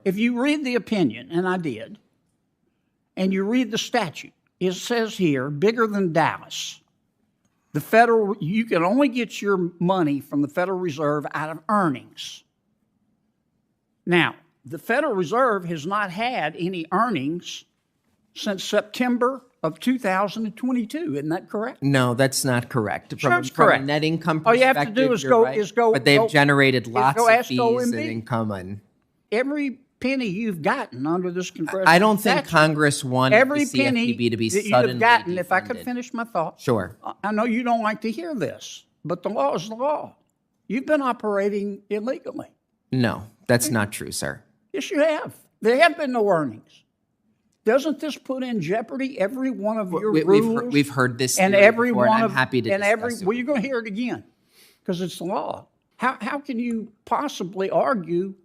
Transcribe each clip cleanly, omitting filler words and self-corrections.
if you read the opinion, and I did, and you read the statute, it says here, bigger than Dallas. You can only get your money from the Federal Reserve out of earnings. Now, the Federal Reserve has not had any earnings since September of 2022. Isn't that correct? No, that's not correct. Sure, it's from correct. a net income All perspective, you have to do is you're go, right. But they've generated lots of fees OMB. and income. And Every penny you've gotten under this congressional I don't think statute, Congress wanted every the CFPB penny to be that suddenly you've gotten, if I could defunded. finish my thought. Sure. I know you don't like to hear this, but the law is the law. You've been operating illegally. No, that's not true, sir. Yes, you have. There have been no earnings. Doesn't this put in jeopardy every one of your rules? We've heard this and theory every before, one and of I'm happy to discuss it. Well, you're going to hear it again because it's the law. How can you possibly argue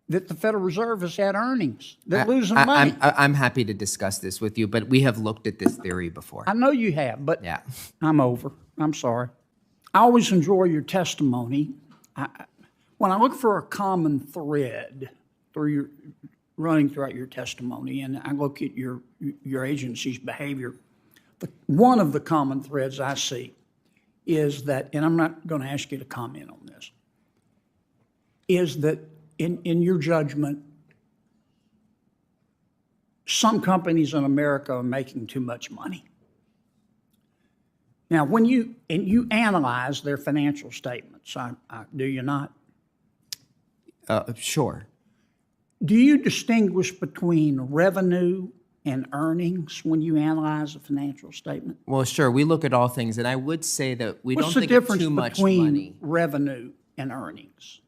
that the Federal Reserve has had earnings? They're losing money. I'm happy to discuss this with you, but we have looked at this theory before. I know you have, but Yeah. I'm over. I'm sorry. I always enjoy your testimony. When I look for a common thread running throughout your testimony, and I look at your agency's behavior, one of the common threads I see is that, and I'm not going to ask you to comment on this, is that in your judgment, some companies in America are making too much money. Now, when you analyze their financial statements, do you not? Sure. Do you distinguish between revenue and earnings when you analyze a financial statement? Well, sure. We look at all things, and I would say that we What's don't the think of difference too much between money. revenue and earnings?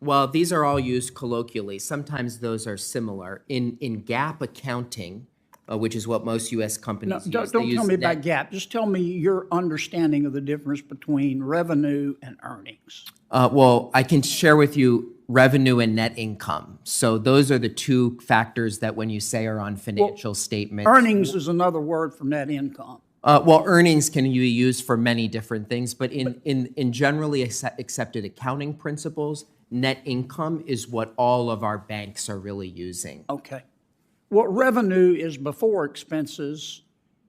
Well, these are all used colloquially. Sometimes those are similar. In GAAP accounting, which is what most U.S. companies use. Don't tell me about GAAP. Just tell me your understanding of the difference between revenue and earnings. Well, I can share with you revenue and net income. So those are the two factors that when you say are on financial statements. Earnings is another word for net income. Well, earnings can be used for many different things, but in generally accepted accounting principles, net income is what all of our banks are really using. Okay. What revenue is before expenses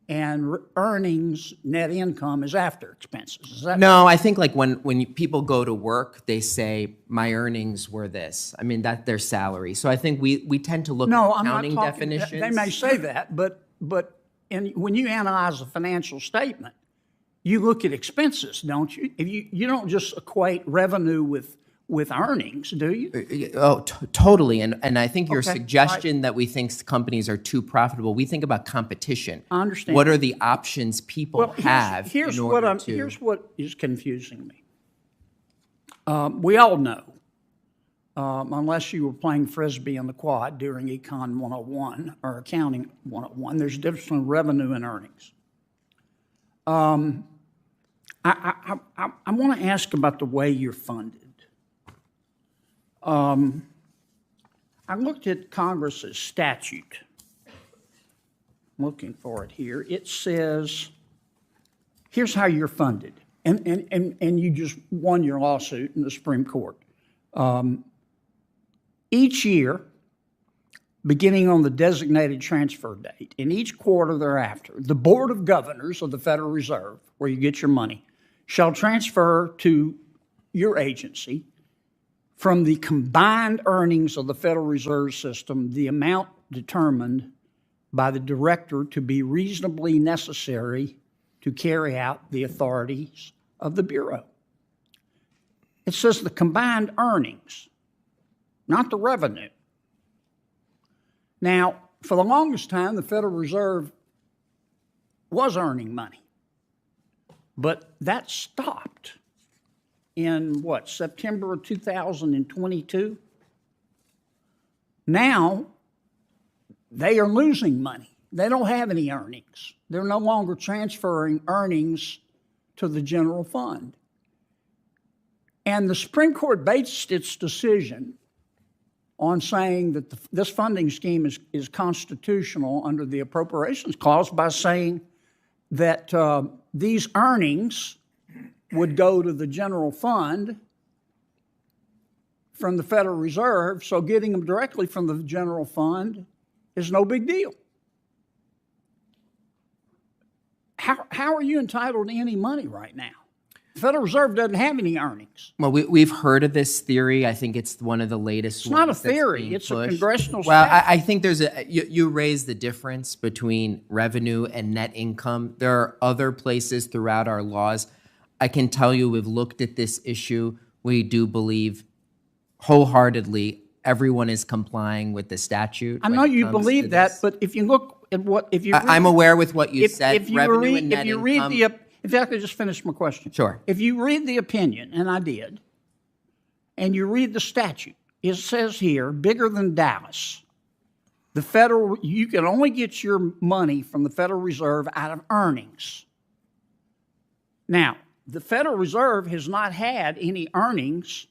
and earnings, net income, is after expenses. Is that No, I think like when people go to work, they say, my earnings were this. I mean, that's their salary. So I think we tend to look at accounting definitions. They may say that, but when you analyze a financial statement, you look at expenses, don't you? You don't just equate revenue with earnings, do you? Oh, totally. And I think your Okay, suggestion that we think companies are too profitable, we think about competition. I understand. What are the options people have Here's in order to... Here's what is confusing me. We all know, unless you were playing Frisbee on the quad during Econ 101 or Accounting 101, there's a difference between revenue and earnings. I want to ask about the way you're funded. I looked at Congress's statute. I'm looking for it here. It says, here's how you're funded. And you just won your lawsuit in the Supreme Court. Each year, beginning on the designated transfer date, in each quarter thereafter, the Board of Governors of the Federal Reserve, where you get your money, shall transfer to your agency from the combined earnings of the Federal Reserve System the amount determined by the director to be reasonably necessary to carry out the authorities of the Bureau. It says the combined earnings, not the revenue. Now, for the longest time, the Federal Reserve was earning money, but that stopped in September of 2022? Now, they are losing money. They don't have any earnings. They're no longer transferring earnings to the general fund. And the Supreme Court based its decision on saying that this funding scheme is constitutional under the Appropriations Clause by saying that these earnings would go to the general fund from the Federal Reserve, so getting them directly from the general fund is no big deal. How are you entitled to any money right now? The Federal Reserve doesn't have any earnings. Well, we've heard of this theory. I think it's one of the latest ones. It's not a that's theory. being It's a pushed. congressional Well, statute. I think there's you raised the difference between revenue and net income. There are other places throughout our laws. I can tell you we've looked at this issue. We do believe wholeheartedly everyone is complying with the statute. I know you believe that, but if you look at I'm aware with what you said. If you revenue read, and net if you income. read in fact, I just finished my question. Sure. If you read the opinion, and I did, and you read the statute, it says here, bigger than Dallas. You can only get your money from the Federal Reserve out of earnings. Now, the Federal Reserve has not had any earnings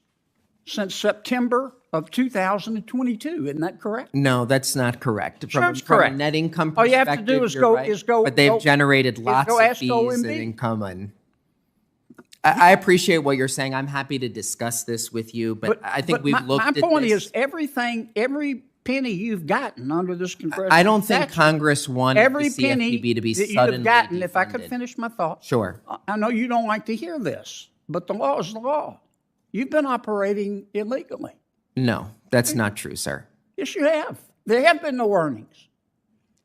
since September of 2022. Isn't that correct? No, that's not correct. Sure, it's From correct. a net income All perspective, you have to do is you're go- right. is go- But they've go- generated lots go of ask fees OMB. and income. And I appreciate what you're saying. I'm happy to discuss this with you, but I think we've looked at this. My point is, every penny you've gotten under this congressional I don't think statute, Congress wanted every the penny CFPB to be that you suddenly have gotten, if I could defunded. finish my thought. Sure. I know you don't like to hear this, but the law is the law. You've been operating illegally. No, that's not true, sir. Yes, you have. There have been no earnings.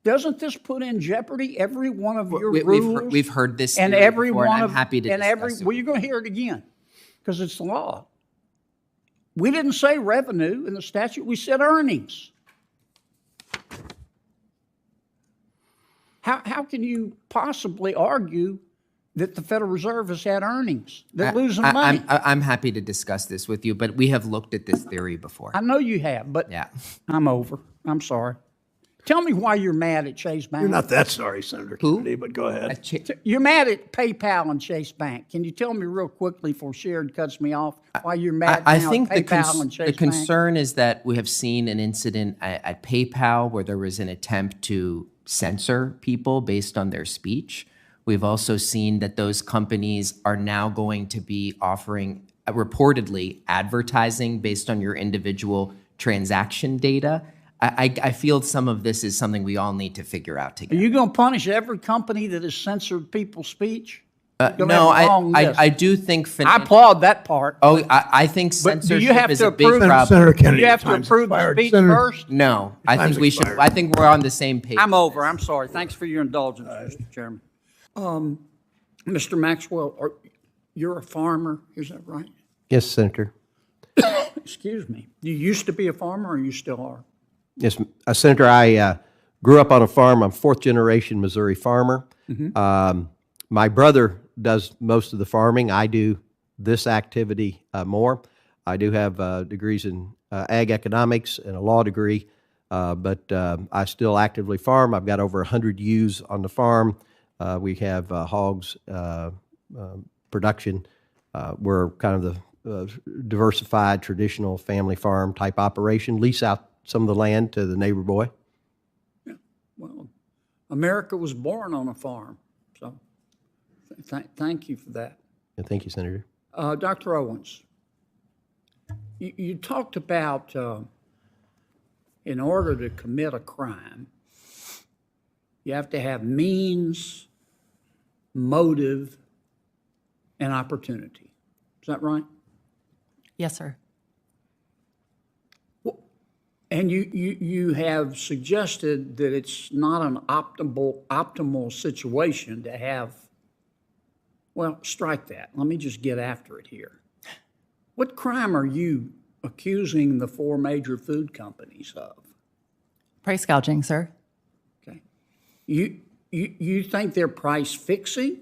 Doesn't this put in jeopardy every one of your rules? We've heard this and theory every before, one and I'm of happy to and discuss it. well, you're going to hear it again because it's the law. We didn't say revenue in the statute. We said earnings. How can you possibly argue that the Federal Reserve has had earnings? They're losing money. I'm happy to discuss this with you, but we have looked at this theory before. I know you have, but Yeah. I'm over. I'm sorry. Tell me why you're mad at Chase Bank. You're not that sorry, Senator Kennedy, but go ahead. You're mad at PayPal and Chase Bank. Can you tell me real quickly before Sharon cuts me off why you're mad I now think at PayPal and the Chase Bank? concern is that we have seen an incident at PayPal where there was an attempt to censor people based on their speech. We've also seen that those companies are now going to be offering reportedly advertising based on your individual transaction data. I feel some of this is something we all need to figure out Are together. you going to punish every company that has censored people's speech? No, I do think. I applaud that part. Oh, I think But do censorship you have is to a big approve? problem. Senator Kennedy, You have to time's approve the expired. speech Senator- first? No, I Time's think we should. expired. I think we're on the same page. I'm over. I'm sorry. Thanks for your indulgence, Mr. Chairman. Mr. Maxwell, you're a farmer, is that right? Yes, Senator. Excuse me. You used to be a farmer, or you still are? Yes, Senator, I grew up on a farm. I'm fourth generation Missouri farmer. My brother does most of the farming. I do this activity more. I do have degrees in ag economics and a law degree, but I still actively farm. I've got over 100 ewes on the farm. We have hogs production. We're kind of the diversified, traditional family farm type operation, lease out some of the land to the neighbor boy. Yeah. Well, America was born on a farm, so thank you for that. And thank you, Senator. Dr. Owens, you talked about in order to commit a crime, you have to have means, motive, and opportunity. Is that right? Yes, sir. And you have suggested that it's not an optimal situation to have, well, strike that. Let me just get after it here. What crime are you accusing the four major food companies of? Price gouging, sir. Okay. You think they're price fixing?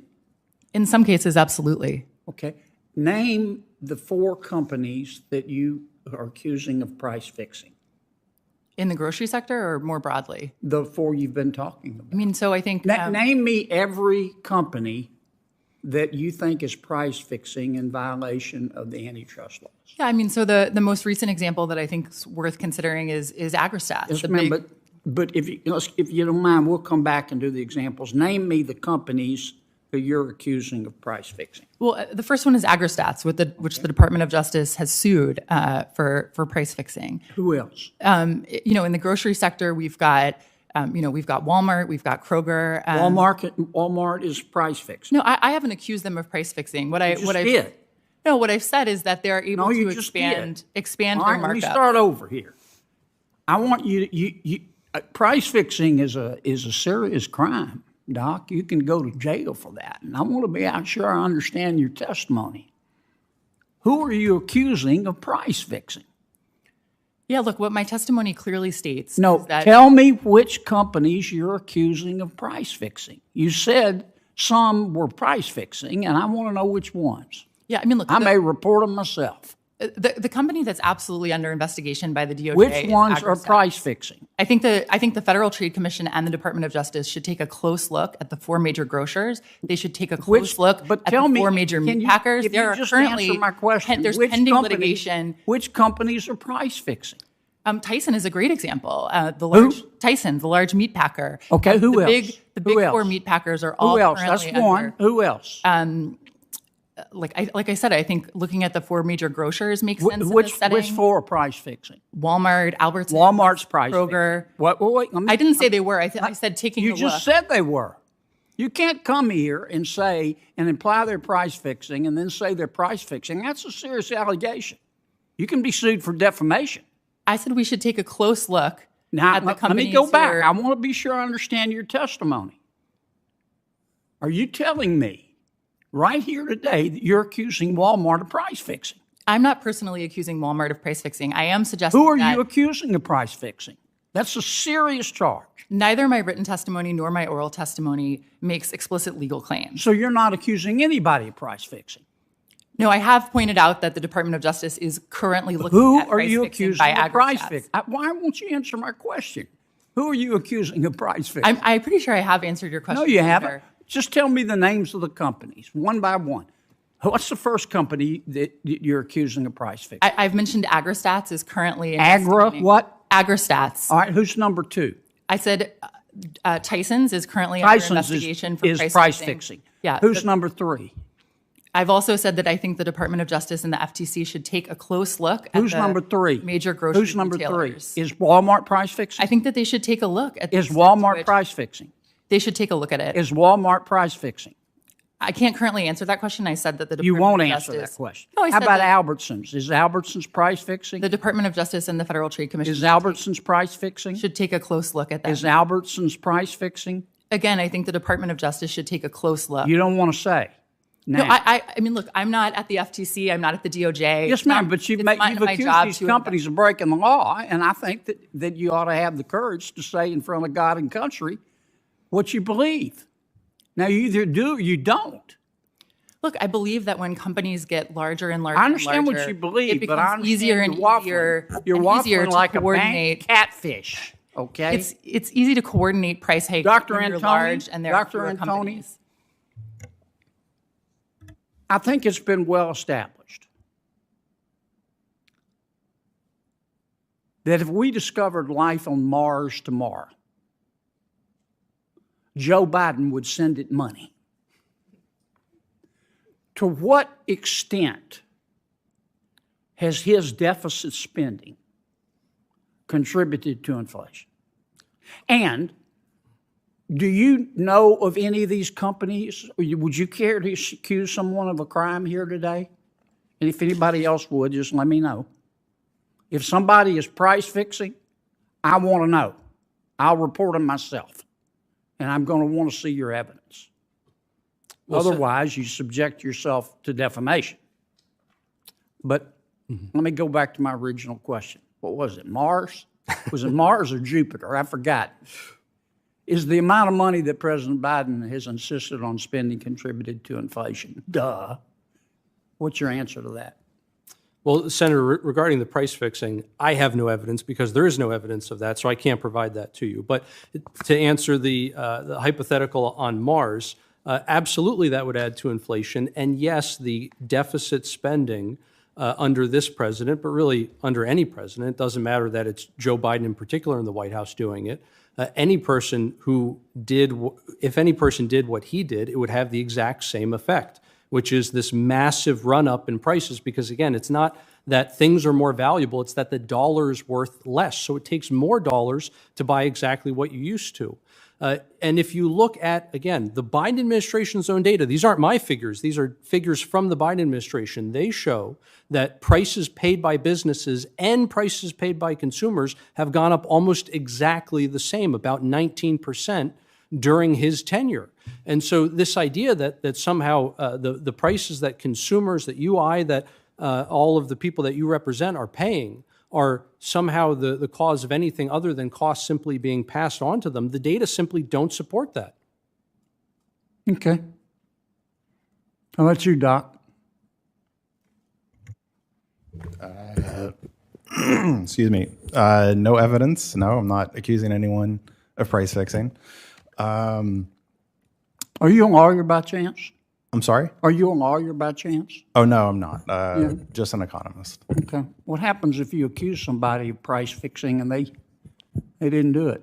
In some cases, absolutely. Okay. Name the four companies that you are accusing of price fixing. In the grocery sector or more broadly? The four you've been talking about. I mean, so I think... Name me every company that you think is price fixing in violation of the antitrust laws. Yeah, I mean, so the most recent example that I think is worth considering is Agristat. Yes, ma'am, but if you don't mind, we'll come back and do the examples. Name me the companies who you're accusing of price fixing? Well, the first one is AgriStats, which the Department of Justice has sued for price fixing. Who else? In the grocery sector, we've got Walmart, we've got Kroger. Walmart is price fixing. No, I haven't accused them of price fixing. What I've said is that they're able to expand All their right, markup. let me start over here. I want you price fixing is a serious crime, Doc. You can go to jail for that. And I want to be sure I understand your testimony. Who are you accusing of price fixing? Yeah, look, what my testimony clearly states No, is that tell me which companies you're accusing of price fixing. You said some were price fixing, and I want to know which ones. yeah, I mean, look, I may report them myself. the company that's absolutely under investigation by the DOJ Which is ones are AgriStats. price fixing? I think the Federal Trade Commission and the Department of Justice should take a close look at the 4 major grocers. They should take a close look But at tell the me, 4 major can meat you- packers. if There you are just currently answer my question, there's which pending companies- litigation. Which companies are price fixing? Tyson is a great example. Tyson, the large meat packer. Okay, who else? The big Who 4 else? meat packers are all Who else? That's currently one. under. Who else? Like I said, I think looking at the 4 major grocers makes sense in Which this setting. which four are price fixing? Walmart, Albertsons, Walmart's price Kroger. fixing. What? Wait, let me, I didn't say they were. I said taking a You look. just said they were. You can't come here and say and imply they're price fixing and then say they're price fixing. That's a serious allegation. You can be sued for defamation. I said we should take a close look Now, at the let companies me go who back. are- I want to be sure I understand your testimony. Are you telling me right here today that you're accusing Walmart of price fixing? I'm not personally accusing Walmart of price fixing. I am suggesting Who are that you accusing of price fixing? That's a serious charge. neither my written testimony nor my oral testimony makes explicit legal claims. So you're not accusing anybody of price fixing. No, I have pointed out that the Department of Justice is currently looking Who at are price you fixing accusing by of price AgriStats. fixing? Why won't you answer my question? Who are you accusing of price fixing? I'm pretty sure I have answered your question. No, you Senator. haven't. Just tell me the names of the companies, one by one. What's the first company that you're accusing of price fixing? I've mentioned AgriStats is currently Agra, investigating- what? AgriStats. All right, who's number two? I said Tyson's is currently under Tyson's investigation for is price, price fixing. fixing. Yeah. Who's number three? I've also said that I think the Department of Justice and the FTC should take a close look at Who's the number three? major grocery Who's number retailers. three? Is Walmart price fixing? I think that they should take a look at the Is extent to Walmart which- price fixing? They should take a look at it. Is Walmart price fixing? I can't currently answer that question. I said that the You Department won't of answer that Justice- question. No, I How said about that Albertsons? Is Albertsons price fixing? the Department of Justice and the Federal Trade Commission Is Albertsons price fixing? should take a close look at that. Is Albertsons price fixing? Again, I think the Department of Justice should take a close look. You don't want to say. No, Now, I mean, look, I'm not at the FTC. I'm not at the DOJ. yes, ma'am, but you've my accused job these to companies of breaking the law, and I think that you ought to have the courage to say in front of God and country what you believe. Now, you either do or you don't. Look, I believe that when companies get larger and larger, I understand and what larger, you believe, it but I becomes understand easier and you're waffling. easier. You're and waffling easier to like a coordinate. bank catfish, okay? It's easy to coordinate price hikes Dr. when you're Antoni, large and there are Dr. fewer Antoni, companies. I think it's been well established that if we discovered life on Mars tomorrow, Joe Biden would send it money. To what extent has his deficit spending contributed to inflation? And do you know of any of these companies? Would you care to accuse someone of a crime here today? And if anybody else would, just let me know. If somebody is price fixing, I want to know. I'll report them myself. And I'm going to want to see your evidence. Otherwise, you subject yourself to defamation. But let me go back to my original question. What was it, Mars? Was it Mars or Jupiter? I forgot. Is the amount of money that President Biden has insisted on spending contributed to inflation? Duh. What's your answer to that? Well, Senator, regarding the price fixing, I have no evidence because there is no evidence of that, so I can't provide that to you. But to answer the hypothetical on Mars, absolutely that would add to inflation. And yes, the deficit spending under this president, but really under any president. It doesn't matter that it's Joe Biden in particular in the White House doing it. If any person did what he did, it would have the exact same effect, which is this massive run-up in prices, because again, it's not that things are more valuable, it's that the dollar is worth less. So it takes more dollars to buy exactly what you used to. And if you look at, again, the Biden administration's own data, these aren't my figures, these are figures from the Biden administration. They show that prices paid by businesses and prices paid by consumers have gone up almost exactly the same, about 19% during his tenure. And so this idea that somehow the prices that consumers, that that all of the people that you represent are paying are somehow the cause of anything other than costs simply being passed on to them, the data simply don't support that. Okay. How about you, Doc? Excuse me. No evidence. No, I'm not accusing anyone of price fixing. Are you a lawyer by chance? I'm sorry? Are you a lawyer by chance? Oh, no, I'm not. Just an economist. Okay. What happens if you accuse somebody of price fixing and they didn't do it?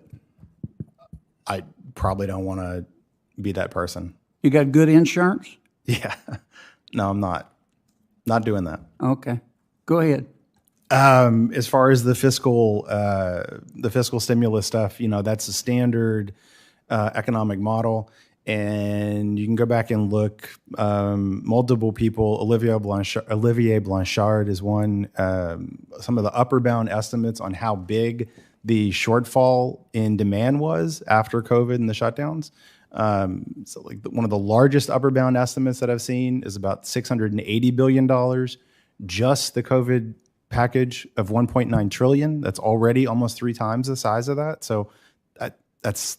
I probably don't want to be that person. You got good insurance? Yeah. No, I'm not. Not doing that. Okay. Go ahead. As far as the fiscal stimulus stuff, that's a standard economic model. And you can go back and look. Multiple people. Olivier Blanchard is one. Some of the upper bound estimates on how big the shortfall in demand was after COVID and the shutdowns. So, like one of the largest upper bound estimates that I've seen is about $680 billion. Just the COVID package of $1.9 trillion. That's already almost 3 times the size of that. So that's